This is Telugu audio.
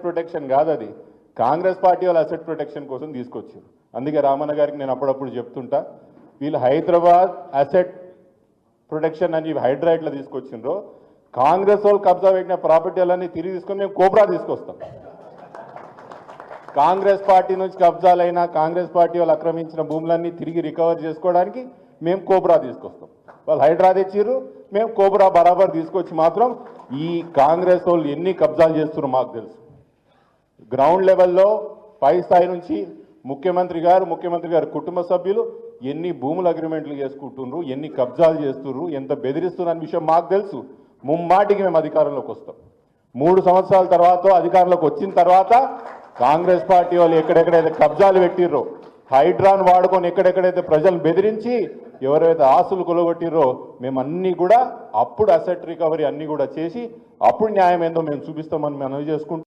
ప్రొటెక్షన్ కాదు, అది కాంగ్రెస్ పార్టీ వాళ్ళ అసెట్ ప్రొటెక్షన్ కోసం తీసుకొచ్చారు. అందుకే రామన్న గారికి నేను అప్పుడప్పుడు చెప్తుంటా, వీళ్ళు హైదరాబాద్ అసెట్ ప్రొటెక్షన్ అని హైడ్రా ఇట్లా తీసుకొచ్చిండ్రో, కాంగ్రెస్ వాళ్ళు కబ్జా పెట్టిన ప్రాపర్టీలన్నీ తిరిగి తీసుకొని మేము కోబ్రా తీసుకొస్తాం. కాంగ్రెస్ పార్టీ నుంచి కబ్జాలైనా కాంగ్రెస్ పార్టీ వాళ్ళు ఆక్రమించిన భూములన్నీ తిరిగి రికవర్ చేసుకోవడానికి మేము కోబ్రా తీసుకొస్తాం. వాళ్ళు హైడ్రా తెచ్చిర్రు, మేము కోబ్రా బరాబర్ తీసుకొచ్చి మాత్రం ఈ కాంగ్రెస్ వాళ్ళు ఎన్ని కబ్జాలు చేస్తున్నారో మాకు తెలుసు. గ్రౌండ్ లెవెల్లో పై స్థాయి నుంచి ముఖ్యమంత్రి గారు కుటుంబ సభ్యులు ఎన్ని భూముల అగ్రిమెంట్లు చేసుకుంటున్నారు, ఎన్ని కబ్జాలు చేస్తున్నారు, ఎంత బెదిరిస్తున్నారు అనే విషయం మాకు తెలుసు. ముమ్మాటికి మేము అధికారంలోకి వస్తాం. 3 సంవత్సరాల తర్వాత అధికారంలోకి వచ్చిన తర్వాత కాంగ్రెస్ పార్టీ వాళ్ళు ఎక్కడెక్కడైతే కబ్జాలు పెట్టిర్రో, హైడ్రాన్ వాడుకొని ఎక్కడెక్కడైతే ప్రజలను బెదిరించి ఎవరైతే ఆస్తులు కొలగొట్టిర్రో, మేము అన్నీ కూడా అప్పుడు అసెట్ రికవరీ అన్నీ కూడా చేసి అప్పుడు న్యాయం ఏందో మేము చూపిస్తామని మనవి చేసుకుంటాం.